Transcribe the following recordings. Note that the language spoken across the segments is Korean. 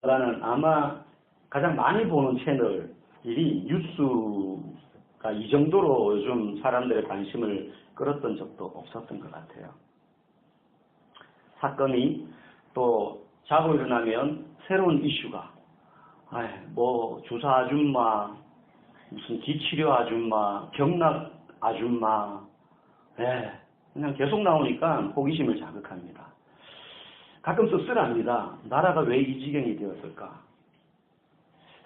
라는 아마 가장 많이 보는 채널이 뉴스가 이 정도로 요즘 사람들의 관심을 끌었던 적도 없었던 것 같아요. 사건이 또 자고 일어나면 새로운 이슈가 뭐 주사 아줌마, 무슨 기치료 아줌마, 경락 아줌마, 그냥 계속 나오니까 호기심을 자극합니다. 가끔 씁쓸합니다. 나라가 왜 이 지경이 되었을까?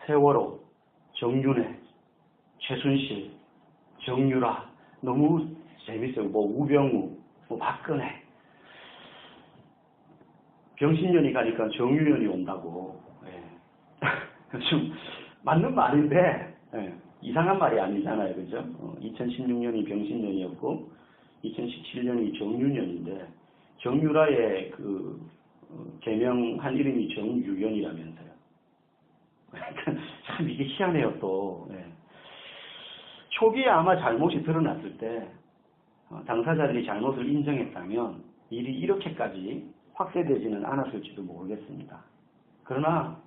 세월호, 정윤회, 최순실, 정유라 너무 재밌어요. 뭐 우병우, 뭐 박근혜. 병신년이 가니까 정유년이 온다고. 좀 맞는 말인데 이상한 말이 아니잖아요. 그죠? 2016년이 병신년이었고 2017년이 정유년인데 정유라의 개명한 이름이 정유연이라면서요. 참 이게 희한해요 또. 초기에 아마 잘못이 드러났을 때 당사자들이 잘못을 인정했다면 일이 이렇게까지 확대되지는 않았을지도 모르겠습니다. 그러나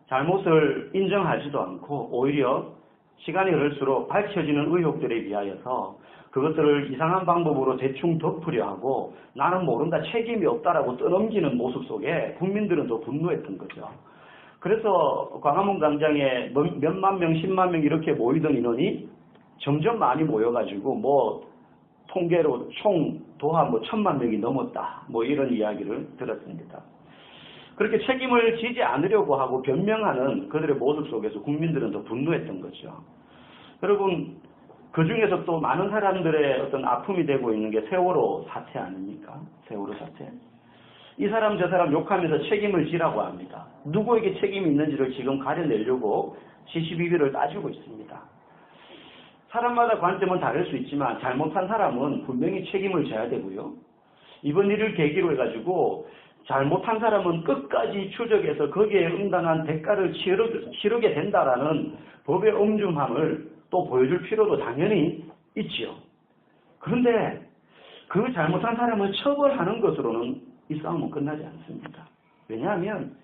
잘못을 인정하지도 않고 오히려 시간이 흐를수록 밝혀지는 의혹들에 비하여서 그것들을 이상한 방법으로 대충 덮으려 하고 나는 모른다, 책임이 없다라고 떠넘기는 모습 속에 국민들은 더 분노했던 거죠. 그래서 광화문 광장에 몇만 명, 10만 명 이렇게 모이던 인원이 점점 많이 모여가지고 뭐 통계로 총 도하 뭐 1000만 명이 넘었다, 뭐 이런 이야기를 들었습니다. 그렇게 책임을 지지 않으려고 하고 변명하는 그들의 모습 속에서 국민들은 더 분노했던 거죠. 여러분, 그 중에서 또 많은 사람들의 어떤 아픔이 되고 있는 게 세월호 사태 아닙니까? 세월호 사태. 이 사람 저 사람 욕하면서 책임을 지라고 합니다. 누구에게 책임이 있는지를 지금 가려내려고 시시비비를 따지고 있습니다. 사람마다 관점은 다를 수 있지만 잘못한 사람은 분명히 책임을 져야 되고요. 이번 일을 계기로 해가지고 잘못한 사람은 끝까지 추적해서 거기에 응당한 대가를 치르게 된다라는 법의 엄중함을 또 보여줄 필요도 당연히 있지요. 그런데 그 잘못한 사람을 처벌하는 것으로는 이 싸움은 끝나지 않습니다. 왜냐하면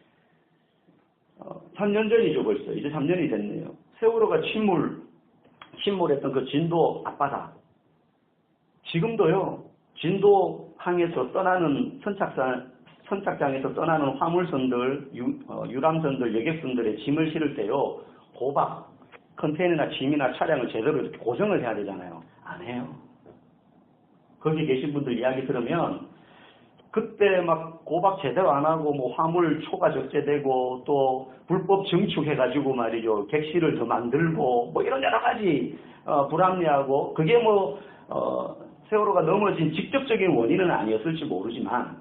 3년 전이죠 벌써. 이제 3년이 됐네요. 세월호가 침몰했던 그 진도 앞바다. 지금도요. 진도항에서 떠나는 선착장에서 떠나는 화물선들, 유람선들, 여객선들의 짐을 실을 때요. 고박, 컨테이너나 짐이나 차량을 제대로 이렇게 고정을 해야 되잖아요. 안 해요. 거기 계신 분들 이야기 들으면 그때 막 고박 제대로 안 하고 뭐 화물 초과 적재되고 또 불법 증축해가지고 말이죠. 객실을 더 만들고 뭐 이런 여러 가지 불합리하고 그게 뭐 세월호가 넘어진 직접적인 원인은 아니었을지 모르지만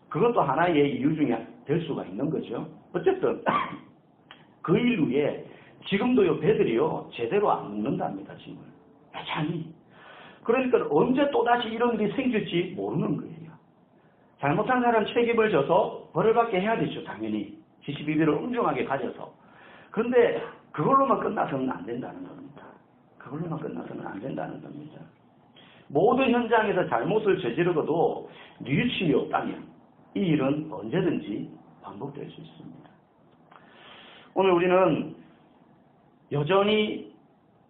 그것도 하나의 이유 중에 될 수가 있는 거죠. 어쨌든 그 일 후에 지금도요 배들이요 제대로 안 먹는답니다. 짐을. 여전히. 그러니까 언제 또다시 이런 일이 생길지 모르는 거예요. 잘못한 사람 책임을 져서 벌을 받게 해야 되죠. 당연히. 지시비비를 엄중하게 가져서. 그런데 그걸로만 끝나서는 안 된다는 겁니다. 그걸로만 끝나서는 안 된다는 겁니다. 모든 현장에서 잘못을 저지르고도 뉘우침이 없다면 이 일은 언제든지 반복될 수 있습니다. 오늘 우리는 여전히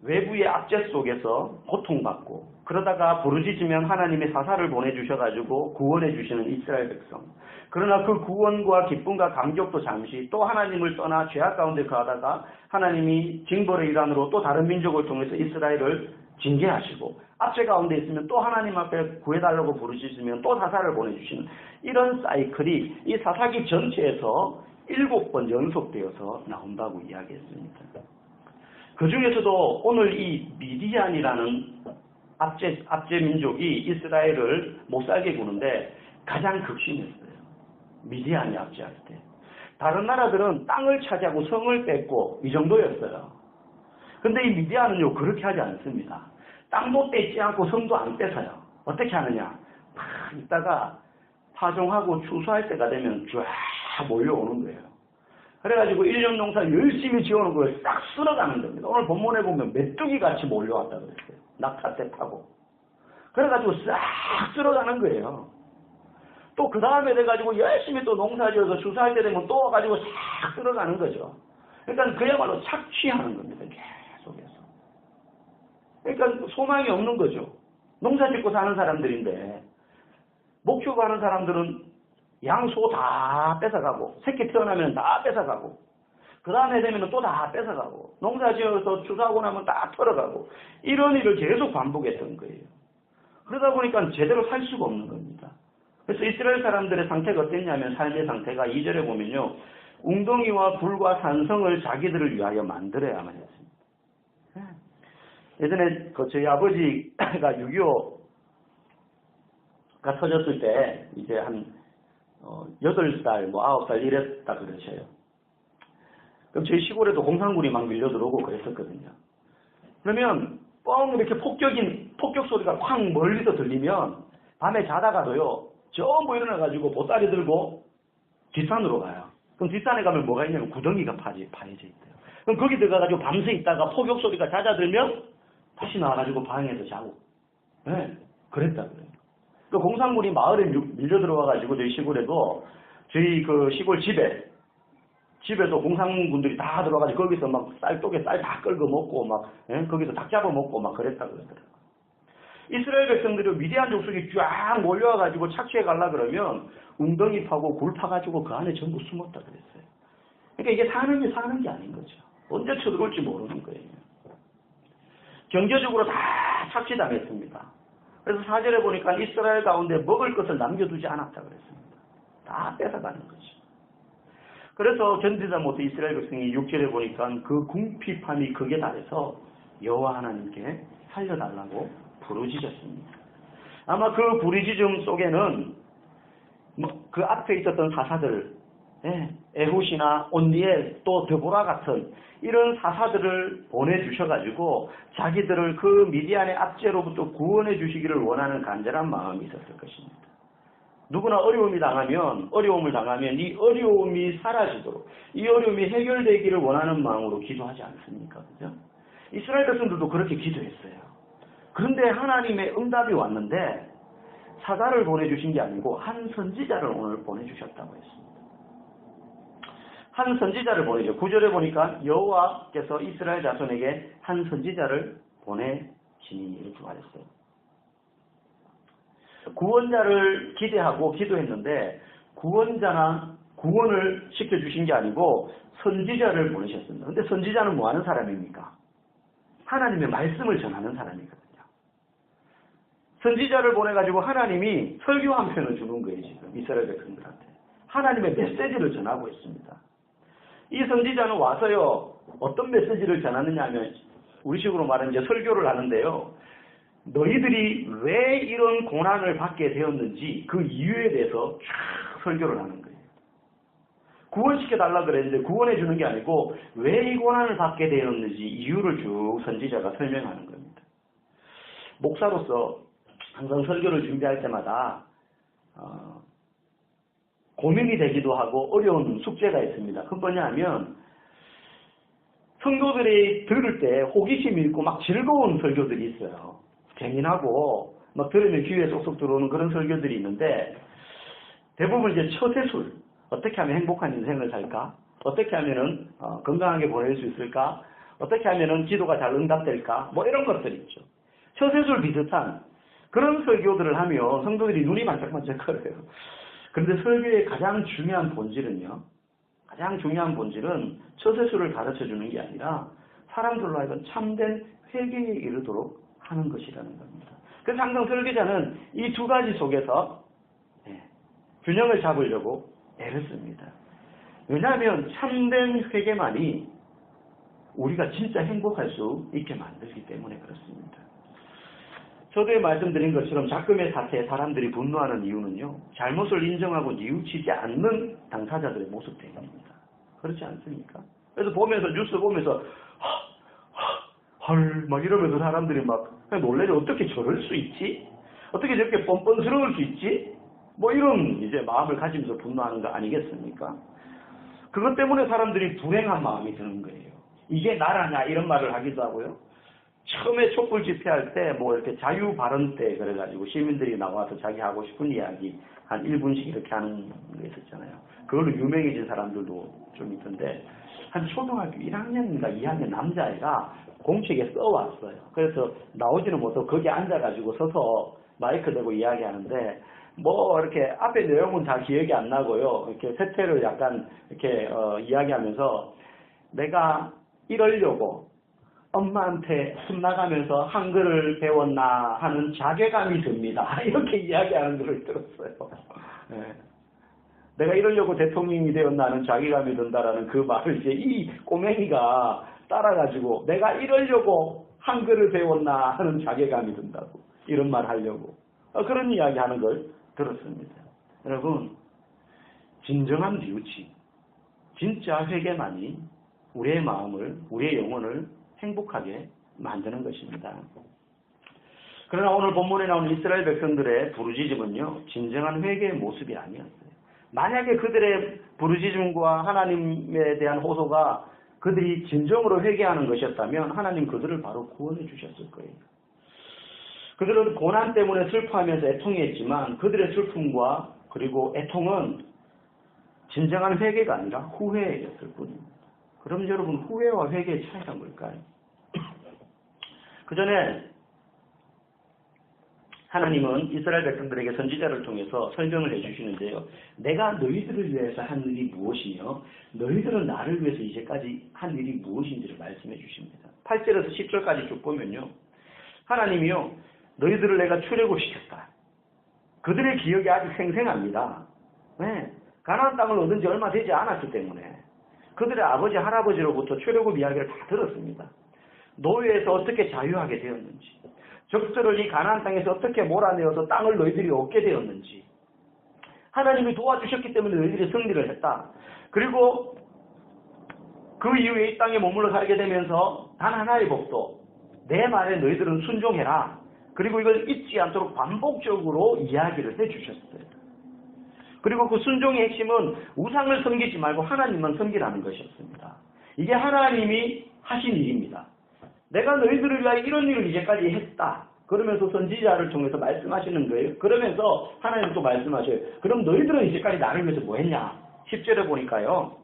외부의 압제 속에서 고통받고 그러다가 부르짖으면 하나님의 사사를 보내주셔가지고 구원해 주시는 이스라엘 백성. 그러나 그 구원과 기쁨과 감격도 잠시 또 하나님을 떠나 죄악 가운데 거하다가 하나님이 징벌의 일환으로 또 다른 민족을 통해서 이스라엘을 징계하시고 압제 가운데 있으면 또 하나님 앞에 구해달라고 부르짖으면 또 사사를 보내주시는 이런 사이클이 이 사사기 전체에서 7번 연속되어서 나온다고 이야기했습니다. 그 중에서도 오늘 이 미디안이라는 압제 민족이 이스라엘을 못살게 구는데 가장 극심했어요. 미디안이 압제할 때. 다른 나라들은 땅을 차지하고 성을 뺏고 이 정도였어요. 근데 이 미디안은요 그렇게 하지 않습니다. 땅도 뺏지 않고 성도 안 뺏어요. 어떻게 하느냐. 막 있다가 파종하고 추수할 때가 되면 쫙 몰려오는 거예요. 그래가지고 1년 농사 열심히 지어놓은 걸 싹 쓸어가는 겁니다. 오늘 본문에 보면 메뚜기 같이 몰려왔다고 그랬어요. 낙타떼 타고. 그래가지고 싹 쓸어가는 거예요. 또 그 다음에 돼가지고 열심히 또 농사지어서 주사할 때 되면 또 와가지고 싹 들어가는 거죠. 그러니까 그야말로 착취하는 겁니다. 계속해서. 그러니까 소망이 없는 거죠. 농사 짓고 사는 사람들인데 목축 하는 사람들은 양, 소 다 뺏어가고 새끼 태어나면 다 뺏어가고 그 다음에 되면 또 다 뺏어가고 농사 지어서 주사하고 나면 다 털어가고 이런 일을 계속 반복했던 거예요. 그러다 보니까 제대로 살 수가 없는 겁니다. 그래서 이스라엘 사람들의 상태가 어땠냐면 삶의 상태가 2절에 보면요. 웅덩이와 불과 산성을 자기들을 위하여 만들어야만 했습니다. 예전에 저희 아버지가 6.25가 터졌을 때 이제 한 8살, 9살 이랬다 그러셔요. 그럼 저희 시골에도 공산군이 막 밀려들어오고 그랬었거든요. 그러면 뻥 이렇게 폭격 소리가 확 멀리서 들리면 밤에 자다가도요. 전부 일어나가지고 보따리 들고 뒷산으로 가요. 그럼 뒷산에 가면 뭐가 있냐면 구덩이가 파여져 있대요. 그럼 거기 들어가가지고 밤새 있다가 폭격 소리가 잦아들면 다시 나와가지고 방에서 자고. 네, 그랬다 그래요. 그 공산군이 마을에 밀려 들어와가지고 저희 시골에도 저희 그 시골 집에도 공산군들이 다 들어와가지고 거기서 막 쌀독에 쌀 다 끓고 먹고 막 거기서 닭 잡아 먹고 막 그랬다 그러더라고요. 이스라엘 백성들이 미디안 족속이 쫙 몰려와가지고 착취해 가려 그러면 웅덩이 파고 굴 파가지고 그 안에 전부 숨었다 그랬어요. 그러니까 이게 사는 게 아닌 거죠. 언제 쳐들어올지 모르는 거예요. 경제적으로 다 착취당했습니다. 그래서 4절에 보니까 이스라엘 가운데 먹을 것을 남겨두지 않았다 그랬습니다. 다 뺏어가는 거죠. 그래서 견디다 못해 이스라엘 백성이 6절에 보니까 그 궁핍함이 극에 달해서 여호와 하나님께 살려달라고 부르짖었습니다. 아마 그 부르짖음 속에는 그 앞에 있었던 사사들, 에훗이나 온니엘 또 드보라 같은 이런 사사들을 보내주셔가지고 자기들을 그 미디안의 압제로부터 구원해 주시기를 원하는 간절한 마음이 있었을 것입니다. 누구나 어려움을 당하면 이 어려움이 사라지도록 이 어려움이 해결되기를 원하는 마음으로 기도하지 않습니까? 그죠? 이스라엘 백성들도 그렇게 기도했어요. 그런데 하나님의 응답이 왔는데 사자를 보내주신 게 아니고 한 선지자를 오늘 보내주셨다고 했습니다. 한 선지자를 보내죠. 9절에 보니까 여호와께서 이스라엘 자손에게 한 선지자를 보내시니 이렇게 말했어요. 구원자를 기대하고 기도했는데 구원자나 구원을 시켜주신 게 아니고 선지자를 보내셨습니다. 그런데 선지자는 뭐 하는 사람입니까? 하나님의 말씀을 전하는 사람이거든요. 선지자를 보내가지고 하나님이 설교 한 편을 주는 거예요. 지금 이스라엘 백성들한테. 하나님의 메시지를 전하고 있습니다. 이 선지자는 와서요. 어떤 메시지를 전하느냐 하면 우리식으로 말하면 이제 설교를 하는데요. 너희들이 왜 이런 고난을 받게 되었는지 그 이유에 대해서 쫙 설교를 하는 거예요. 구원시켜달라 그랬는데 구원해 주는 게 아니고 왜 이 고난을 받게 되었는지 이유를 쭉 선지자가 설명하는 겁니다. 목사로서 항상 설교를 준비할 때마다 고민이 되기도 하고 어려운 숙제가 있습니다. 그건 뭐냐 하면 성도들이 들을 때 호기심이 있고 막 즐거운 설교들이 있어요. 재미나고 막 들으면 귀에 쏙쏙 들어오는 그런 설교들이 있는데 대부분 이제 처세술, 어떻게 하면 행복한 인생을 살까? 어떻게 하면은 건강하게 보낼 수 있을까? 어떻게 하면은 기도가 잘 응답될까? 뭐 이런 것들 있죠. 처세술 비슷한 그런 설교들을 하면 성도들이 눈이 반짝반짝거려요. 그런데 설교의 가장 중요한 본질은요. 가장 중요한 본질은 처세술을 가르쳐주는 게 아니라 사람들로 하여금 참된 회개에 이르도록 하는 것이라는 겁니다. 그래서 항상 설교자는 이 두 가지 속에서 균형을 잡으려고 애를 씁니다. 왜냐하면 참된 회개만이 우리가 진짜 행복할 수 있게 만들기 때문에 그렇습니다. 저도에 말씀드린 것처럼 작금의 사태에 사람들이 분노하는 이유는요. 잘못을 인정하고 뉘우치지 않는 당사자들의 모습 때문입니다. 그렇지 않습니까? 그래서 뉴스 보면서 헐 막 이러면서 사람들이 막 놀래죠. 어떻게 저럴 수 있지? 어떻게 저렇게 뻔뻔스러울 수 있지? 뭐 이런 이제 마음을 가지면서 분노하는 거 아니겠습니까? 그것 때문에 사람들이 불행한 마음이 드는 거예요. 이게 나라냐 이런 말을 하기도 하고요. 처음에 촛불 집회할 때 뭐 이렇게 자유 발언 때 그래가지고 시민들이 나와서 자기 하고 싶은 이야기 한 1분씩 이렇게 하는 게 있었잖아요. 그걸로 유명해진 사람들도 좀 있던데 한 초등학교 1학년인가 2학년 남자애가 공책에 써왔어요. 그래서 나오지는 못하고 거기 앉아가지고 서서 마이크 대고 이야기하는데 뭐 이렇게 앞에 내용은 다 기억이 안 나고요. 이렇게 세태를 약간 이렇게 이야기하면서 내가 이러려고 엄마한테 집 나가면서 한글을 배웠나 하는 자괴감이 듭니다. 이렇게 이야기하는 걸 들었어요. 네. 내가 이러려고 대통령이 되었나 하는 자괴감이 든다라는 그 말을 이제 이 꼬맹이가 따라가지고 내가 이러려고 한글을 배웠나 하는 자괴감이 든다고 이런 말 하려고 그런 이야기 하는 걸 들었습니다. 여러분 진정한 뉘우침 진짜 회개만이 우리의 마음을 우리의 영혼을 행복하게 만드는 것입니다. 그러나 오늘 본문에 나오는 이스라엘 백성들의 부르짖음은요 진정한 회개의 모습이 아니었어요. 만약에 그들의 부르짖음과 하나님에 대한 호소가 그들이 진정으로 회개하는 것이었다면 하나님 그들을 바로 구원해 주셨을 거예요. 그들은 고난 때문에 슬퍼하면서 애통했지만 그들의 슬픔과 그리고 애통은 진정한 회개가 아니라 후회였을 뿐입니다. 그럼 여러분 후회와 회개의 차이가 뭘까요? 그 전에 하나님은 이스라엘 백성들에게 선지자를 통해서 설명을 해주시는데요. 내가 너희들을 위해서 한 일이 무엇이며 너희들은 나를 위해서 이제까지 한 일이 무엇인지를 말씀해 주십니다. 8절에서 10절까지 쭉 보면요. 하나님이요. 너희들을 내가 출애굽시켰다. 그들의 기억이 아직 생생합니다. 네. 가나안 땅을 얻은 지 얼마 되지 않았기 때문에 그들의 아버지 할아버지로부터 출애굽 이야기를 다 들었습니다. 노예에서 어떻게 자유하게 되었는지 적들을 이 가나안 땅에서 어떻게 몰아내어서 땅을 너희들이 얻게 되었는지 하나님이 도와주셨기 때문에 너희들이 승리를 했다. 그리고 그 이후에 이 땅에 머물러 살게 되면서 단 하나의 법도 내 말에 너희들은 순종해라. 그리고 이걸 잊지 않도록 반복적으로 이야기를 해주셨어요. 그리고 그 순종의 핵심은 우상을 섬기지 말고 하나님만 섬기라는 것이었습니다. 이게 하나님이 하신 일입니다. 내가 너희들을 위하여 이런 일을 이제까지 했다. 그러면서 선지자를 통해서 말씀하시는 거예요. 그러면서 하나님 또 말씀하셔요. 그럼 너희들은 이제까지 나를 위해서 뭐 했냐? 10절에 보니까요.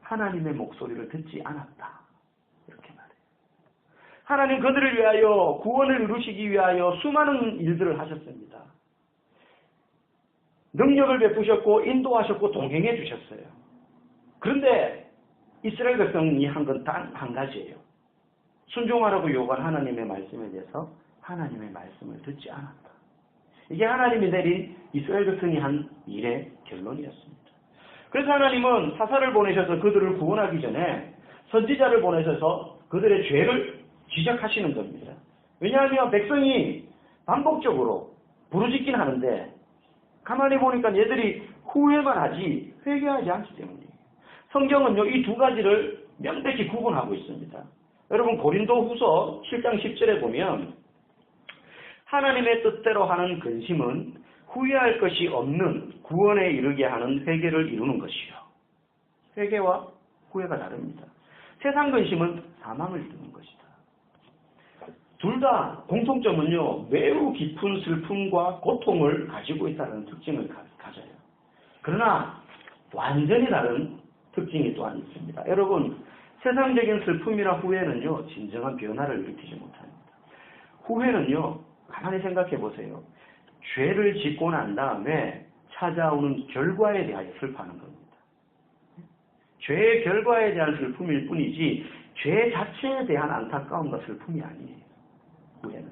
하나님의 목소리를 듣지 않았다. 이렇게 말해요. 하나님 그들을 위하여 구원을 이루시기 위하여 수많은 일들을 하셨습니다. 능력을 베푸셨고 인도하셨고 동행해 주셨어요. 그런데 이스라엘 백성이 한 건 단 한 가지예요. 순종하라고 요구한 하나님의 말씀에 대해서 하나님의 말씀을 듣지 않았다. 이게 하나님이 내린 이스라엘 백성이 한 일의 결론이었습니다. 그래서 하나님은 사사를 보내셔서 그들을 구원하기 전에 선지자를 보내셔서 그들의 죄를 지적하시는 겁니다. 왜냐하면 백성이 반복적으로 부르짖긴 하는데 가만히 보니까 얘들이 후회만 하지 회개하지 않기 때문이에요. 성경은요 이 두 가지를 명백히 구분하고 있습니다. 여러분 고린도 후서 7장 10절에 보면 하나님의 뜻대로 하는 근심은 후회할 것이 없는 구원에 이르게 하는 회개를 이루는 것이요. 회개와 후회가 다릅니다. 세상 근심은 사망을 이루는 것이다. 둘 다 공통점은요. 매우 깊은 슬픔과 고통을 가지고 있다는 특징을 가져요. 그러나 완전히 다른 특징이 또한 있습니다. 여러분 세상적인 슬픔이나 후회는요. 진정한 변화를 일으키지 못합니다. 후회는요. 가만히 생각해 보세요. 죄를 짓고 난 다음에 찾아오는 결과에 대하여 슬퍼하는 겁니다. 죄의 결과에 대한 슬픔일 뿐이지 죄 자체에 대한 안타까움과 슬픔이 아니에요. 후회는.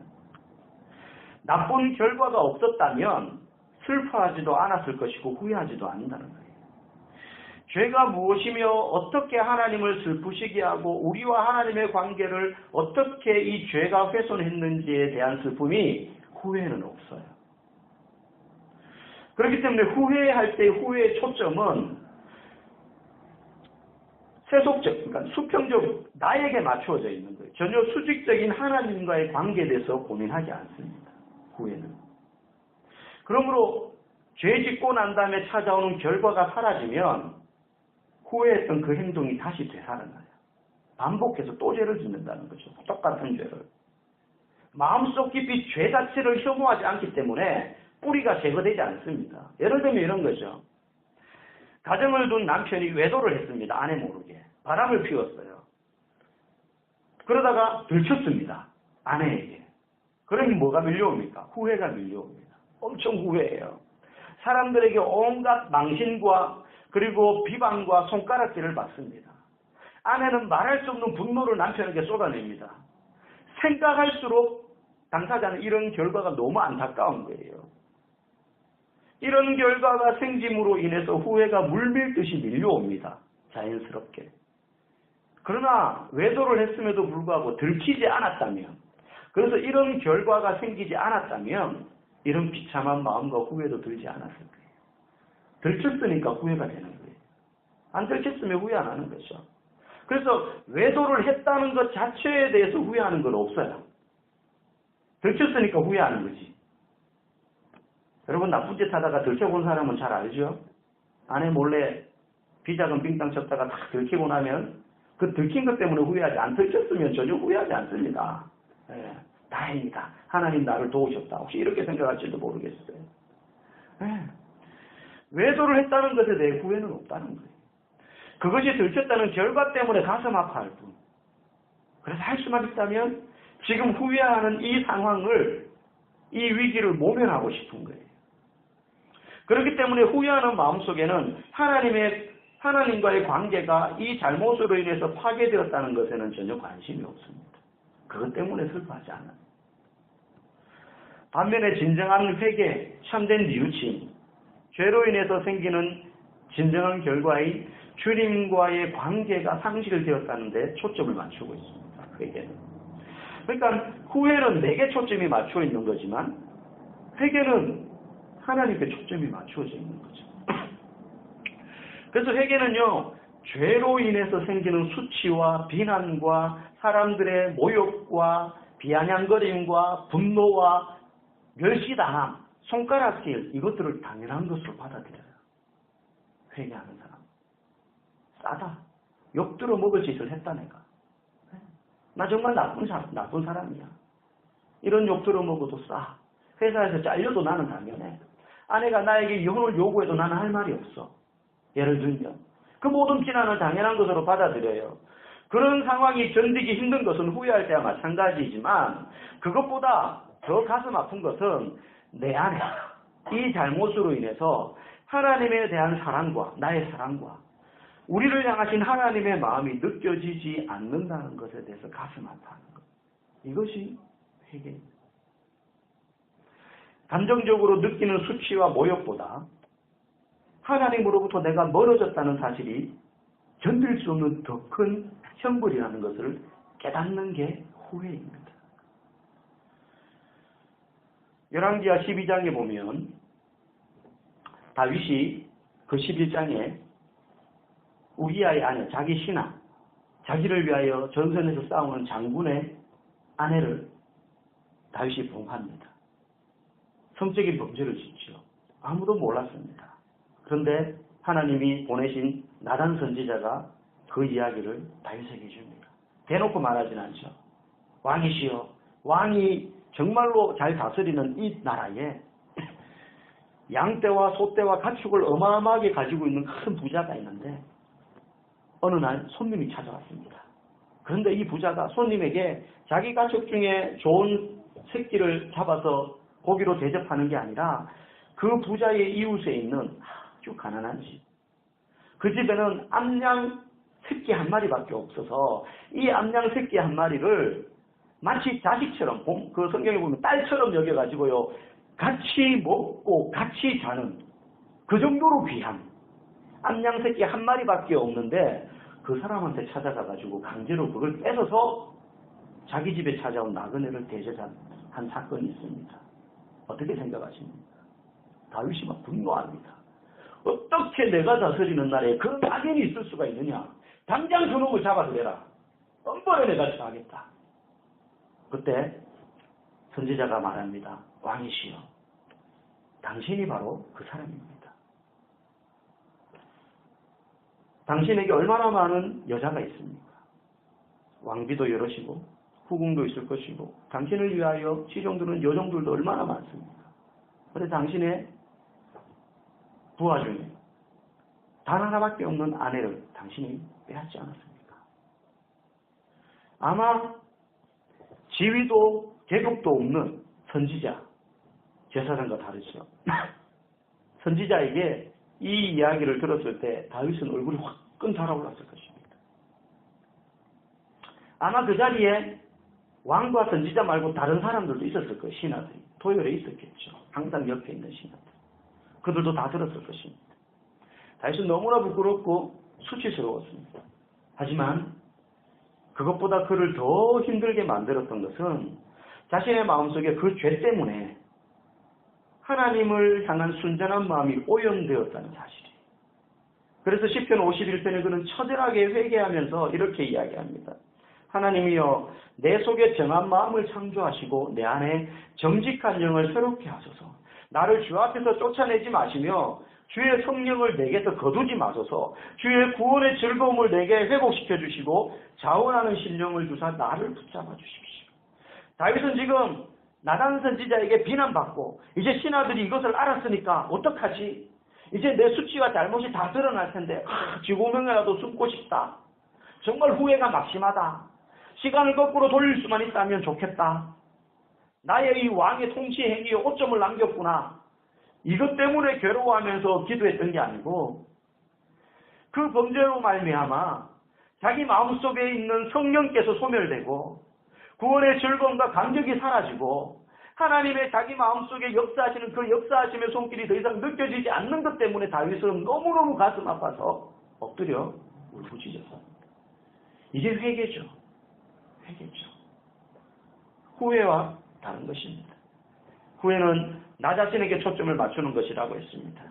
나쁜 결과가 없었다면 슬퍼하지도 않았을 것이고 후회하지도 않는다는 거예요. 죄가 무엇이며 어떻게 하나님을 슬프시게 하고 우리와 하나님의 관계를 어떻게 이 죄가 훼손했는지에 대한 슬픔이 후회는 없어요. 그렇기 때문에 후회할 때 후회의 초점은 세속적, 그러니까 수평적 나에게 맞추어져 있는 거예요. 전혀 수직적인 하나님과의 관계에 대해서 고민하지 않습니다. 후회는. 그러므로 죄 짓고 난 다음에 찾아오는 결과가 사라지면 후회했던 그 행동이 다시 되살아나요. 반복해서 또 죄를 짓는다는 거죠. 똑같은 죄를. 마음속 깊이 죄 자체를 혐오하지 않기 때문에 뿌리가 제거되지 않습니다. 예를 들면 이런 거죠. 가정을 둔 남편이 외도를 했습니다. 아내 모르게. 바람을 피웠어요. 그러다가 들켰습니다. 아내에게. 그러니 뭐가 밀려옵니까? 후회가 밀려옵니다. 엄청 후회해요. 사람들에게 온갖 망신과 그리고 비방과 손가락질을 받습니다. 아내는 말할 수 없는 분노를 남편에게 쏟아냅니다. 생각할수록 당사자는 이런 결과가 너무 안타까운 거예요. 이런 결과가 생김으로 인해서 후회가 물밀듯이 밀려옵니다. 자연스럽게. 그러나 외도를 했음에도 불구하고 들키지 않았다면, 그래서 이런 결과가 생기지 않았다면 이런 비참한 마음과 후회도 들지 않았을 거예요. 들켰으니까 후회가 되는 거예요. 안 들켰으면 후회 안 하는 거죠. 그래서 외도를 했다는 것 자체에 대해서 후회하는 건 없어요. 들켰으니까 후회하는 거지. 여러분, 나쁜 짓 하다가 들켜본 사람은 잘 알죠? 아내 몰래 비자금 빙땅 쳤다가 다 들키고 나면 그 들킨 것 때문에 후회하지, 안 들켰으면 전혀 후회하지 않습니다. 예, 다행이다. 하나님 나를 도우셨다. 혹시 이렇게 생각할지도 모르겠어요. 예, 외도를 했다는 것에 대해 후회는 없다는 거예요. 그것이 들켰다는 결과 때문에 가슴 아파할 뿐. 그래서 할 수만 있다면 지금 후회하는 이 상황을, 이 위기를 모면하고 싶은 거예요. 그렇기 때문에 후회하는 마음속에는 하나님과의 관계가 이 잘못으로 인해서 파괴되었다는 것에는 전혀 관심이 없습니다. 그것 때문에 슬퍼하지 않아요. 반면에 진정한 회개, 참된 뉘우침, 죄로 인해서 생기는 진정한 결과인 주님과의 관계가 상실되었다는 데 초점을 맞추고 있습니다. 회개는. 그러니까 후회는 내게 초점이 맞춰 있는 거지만 회개는 하나님께 초점이 맞추어져 있는 거죠. 그래서 회개는요, 죄로 인해서 생기는 수치와 비난과 사람들의 모욕과 비아냥거림과 분노와 멸시당함, 손가락질, 이것들을 당연한 것으로 받아들여요. 회개하는 사람. 싸다. 욕 들어 먹을 짓을 했다 내가. 나 정말 나쁜 사람이야. 이런 욕 들어 먹어도 싸. 회사에서 잘려도 나는 당연해. 아내가 나에게 이혼을 요구해도 나는 할 말이 없어. 예를 들면 그 모든 비난을 당연한 것으로 받아들여요. 그런 상황이 견디기 힘든 것은 후회할 때와 마찬가지이지만 그것보다 더 가슴 아픈 것은 내 안에 이 잘못으로 인해서 하나님에 대한 사랑과 나의 사랑과 우리를 향하신 하나님의 마음이 느껴지지 않는다는 것에 대해서 가슴 아파하는 것. 이것이 회개입니다. 감정적으로 느끼는 수치와 모욕보다 하나님으로부터 내가 멀어졌다는 사실이 견딜 수 없는 더 큰 형벌이라는 것을 깨닫는 게 후회입니다. 열왕기하 12장에 보면 다윗이 그 11장에 우리아의 아내, 자기 신하, 자기를 위하여 전선에서 싸우는 장군의 아내를 다윗이 봉합니다. 성적인 범죄를 짓죠. 아무도 몰랐습니다. 그런데 하나님이 보내신 나단 선지자가 그 이야기를 다윗에게 줍니다. 대놓고 말하진 않죠. 왕이시여, 왕이 정말로 잘 다스리는 이 나라에 양떼와 소떼와 가축을 어마어마하게 가지고 있는 큰 부자가 있는데 어느 날 손님이 찾아왔습니다. 그런데 이 부자가 손님에게 자기 가축 중에 좋은 새끼를 잡아서 고기로 대접하는 게 아니라 그 부자의 이웃에 있는 아주 가난한 집. 그 집에는 암양 새끼 한 마리밖에 없어서 이 암양 새끼 한 마리를 마치 자식처럼, 그 성경에 보면 딸처럼 여겨가지고요, 같이 먹고 같이 자는 그 정도로 귀한 암양 새끼 한 마리밖에 없는데 그 사람한테 찾아가가지고 강제로 그걸 뺏어서 자기 집에 찾아온 나그네를 대접한 사건이 있습니다. 어떻게 생각하십니까? 다윗이 막 분노합니다. 어떻게 내가 다스리는 나라에 그런 악인이 있을 수가 있느냐? 당장 그놈을 잡아서 내라. 엄벌에 내가 처하겠다. 그때 선지자가 말합니다. 왕이시여, 당신이 바로 그 사람입니다. 당신에게 얼마나 많은 여자가 있습니까? 왕비도 여럿이고 후궁도 있을 것이고 당신을 위하여 지종들은 여종들도 얼마나 많습니까? 그런데 당신의 부하 중에 단 하나밖에 없는 아내를 당신이 빼앗지 않았습니까? 아마 지위도 계급도 없는 선지자, 제사장과 다르죠. 선지자에게 이 이야기를 들었을 때 다윗은 얼굴이 화끈 달아올랐을 것입니다. 아마 그 자리에 왕과 선지자 말고 다른 사람들도 있었을 거예요. 신하들이. 도열에 있었겠죠. 항상 옆에 있는 신하들. 그들도 다 들었을 것입니다. 다윗은 너무나 부끄럽고 수치스러웠습니다. 하지만 그것보다 그를 더 힘들게 만들었던 것은 자신의 마음속에 그 죄 때문에 하나님을 향한 순전한 마음이 오염되었다는 사실이에요. 그래서 시편 51편에 그는 처절하게 회개하면서 이렇게 이야기합니다. 하나님이여 내 속에 정한 마음을 창조하시고 내 안에 정직한 영을 새롭게 하소서. 나를 주 앞에서 쫓아내지 마시며 주의 성령을 내게서 거두지 마소서. 주의 구원의 즐거움을 내게 회복시켜 주시고 자원하는 심령을 주사 나를 붙잡아 주십시오. 다윗은 지금 나단 선지자에게 비난받고 이제 신하들이 이것을 알았으니까 어떡하지? 이제 내 수치와 잘못이 다 드러날 텐데 쥐구멍이라도 숨고 싶다. 정말 후회가 막심하다. 시간을 거꾸로 돌릴 수만 있다면 좋겠다. 나의 이 왕의 통치 행위에 오점을 남겼구나. 이것 때문에 괴로워하면서 기도했던 게 아니고 그 범죄로 말미암아 자기 마음속에 있는 성령께서 소멸되고 구원의 즐거움과 감격이 사라지고 하나님의 자기 마음속에 역사하시는 그 역사하심의 손길이 더 이상 느껴지지 않는 것 때문에 다윗은 너무너무 가슴 아파서 엎드려 울부짖었습니다. 이게 회개죠. 회개죠. 후회와 다른 것입니다. 후회는 나 자신에게 초점을 맞추는 것이라고 했습니다.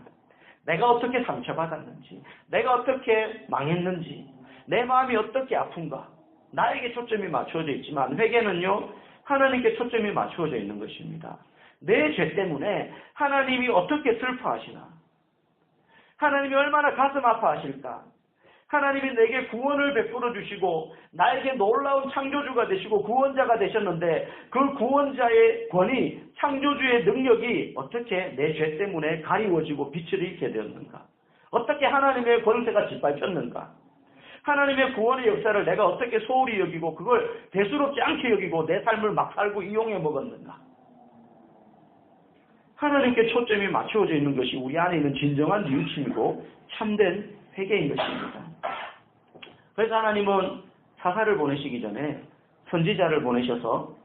내가 어떻게 상처받았는지, 내가 어떻게 망했는지, 내 마음이 어떻게 아픈가, 나에게 초점이 맞추어져 있지만 회개는요, 하나님께 초점이 맞추어져 있는 것입니다. 내 죄 때문에 하나님이 어떻게 슬퍼하시나, 하나님이 얼마나 가슴 아파하실까, 하나님이 내게 구원을 베풀어 주시고 나에게 놀라운 창조주가 되시고 구원자가 되셨는데 그 구원자의 권위, 창조주의 능력이 어떻게 내 죄 때문에 가리워지고 빛을 잃게 되었는가? 어떻게 하나님의 권세가 짓밟혔는가? 하나님의 구원의 역사를 내가 어떻게 소홀히 여기고 그걸 대수롭지 않게 여기고 내 삶을 막 살고 이용해 먹었는가? 하나님께 초점이 맞추어져 있는 것이 우리 안에 있는 진정한 뉘우침이고 참된 회개인 것입니다. 그래서 하나님은 사사를 보내시기 전에 선지자를 보내셔서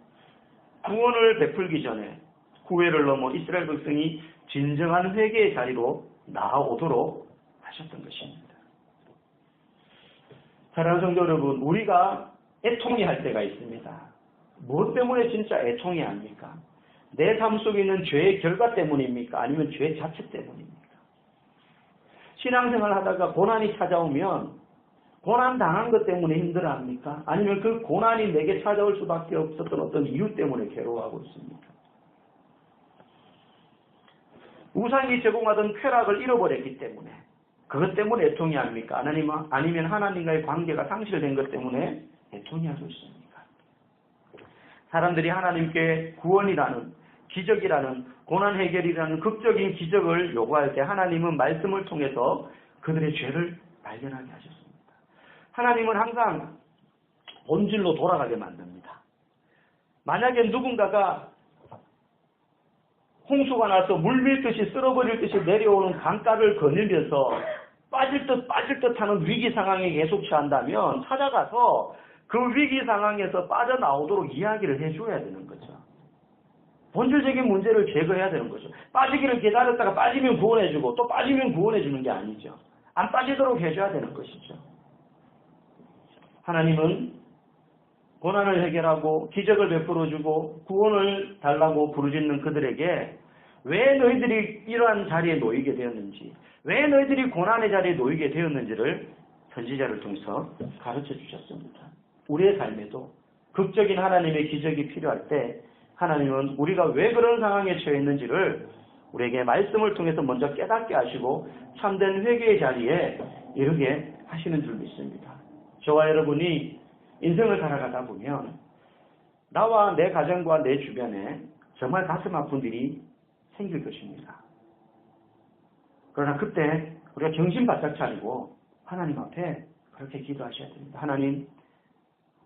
구원을 베풀기 전에 구회를 넘어 이스라엘 백성이 진정한 회개의 자리로 나아오도록 하셨던 것입니다. 사랑하는 성도 여러분, 우리가 애통이 할 때가 있습니다. 무엇 때문에 진짜 애통이 합니까? 내 삶 속에 있는 죄의 결과 때문입니까? 아니면 죄 자체 때문입니까? 신앙생활 하다가 고난이 찾아오면 고난 당한 것 때문에 힘들어합니까? 아니면 그 고난이 내게 찾아올 수밖에 없었던 어떤 이유 때문에 괴로워하고 있습니까? 우상이 제공하던 쾌락을 잃어버렸기 때문에 그것 때문에 애통이 합니까? 아니면 하나님과의 관계가 상실된 것 때문에 애통이 하고 있습니까? 사람들이 하나님께 구원이라는 기적이라는 고난 해결이라는 극적인 기적을 요구할 때 하나님은 말씀을 통해서 그들의 죄를 발견하게 하셨습니다. 하나님은 항상 본질로 돌아가게 만듭니다. 만약에 누군가가 홍수가 나서 물밀듯이 쓸어버릴 듯이 내려오는 강가를 거닐면서 빠질 듯 하는 위기 상황에 계속 처한다면 찾아가서 그 위기 상황에서 빠져나오도록 이야기를 해줘야 되는 거죠. 본질적인 문제를 제거해야 되는 거죠. 빠지기를 기다렸다가 빠지면 구원해주고 또 빠지면 구원해주는 게 아니죠. 안 빠지도록 해줘야 되는 것이죠. 하나님은 고난을 해결하고 기적을 베풀어주고 구원을 달라고 부르짖는 그들에게 왜 너희들이 이러한 자리에 놓이게 되었는지, 왜 너희들이 고난의 자리에 놓이게 되었는지를 선지자를 통해서 가르쳐 주셨습니다. 우리의 삶에도 극적인 하나님의 기적이 필요할 때 하나님은 우리가 왜 그런 상황에 처해 있는지를 우리에게 말씀을 통해서 먼저 깨닫게 하시고 참된 회개의 자리에 이르게 하시는 줄 믿습니다. 저와 여러분이 인생을 살아가다 보면 나와 내 가정과 내 주변에 정말 가슴 아픈 일이 생길 것입니다. 그러나 그때 우리가 정신 바짝 차리고 하나님 앞에 그렇게 기도하셔야 됩니다. 하나님,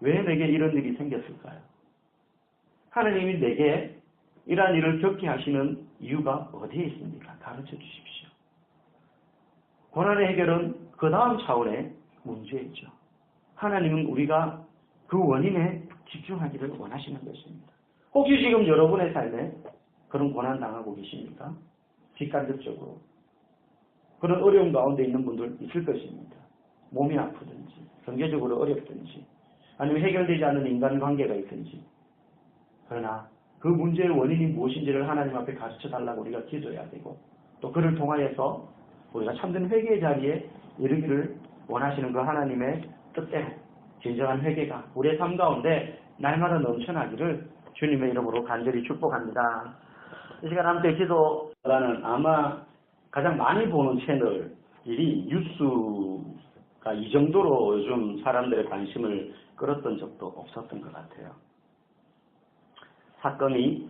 왜 내게 이런 일이 생겼을까요? 하나님이 내게 이러한 일을 겪게 하시는 이유가 어디에 있습니까? 가르쳐 주십시오. 고난의 해결은 그 다음 차원의 문제이죠. 하나님은 우리가 그 원인에 집중하기를 원하시는 것입니다. 혹시 지금 여러분의 삶에 그런 고난 당하고 계십니까? 직간접적으로. 그런 어려움 가운데 있는 분들 있을 것입니다. 몸이 아프든지, 경제적으로 어렵든지, 아니면 해결되지 않는 인간관계가 있든지. 그러나 그 문제의 원인이 무엇인지를 하나님 앞에 가르쳐 달라고 우리가 기도해야 되고, 또 그를 통하여서 우리가 참된 회개의 자리에 이르기를 원하시는 그 하나님의 뜻대로 진정한 회개가 우리의 삶 가운데 날마다 넘쳐나기를 주님의 이름으로 간절히 축복합니다. 이 시간 함께 기도라는 아마 가장 많이 보는 채널이 뉴스가 이 정도로 요즘 사람들의 관심을 끌었던 적도 없었던 것 같아요. 사건이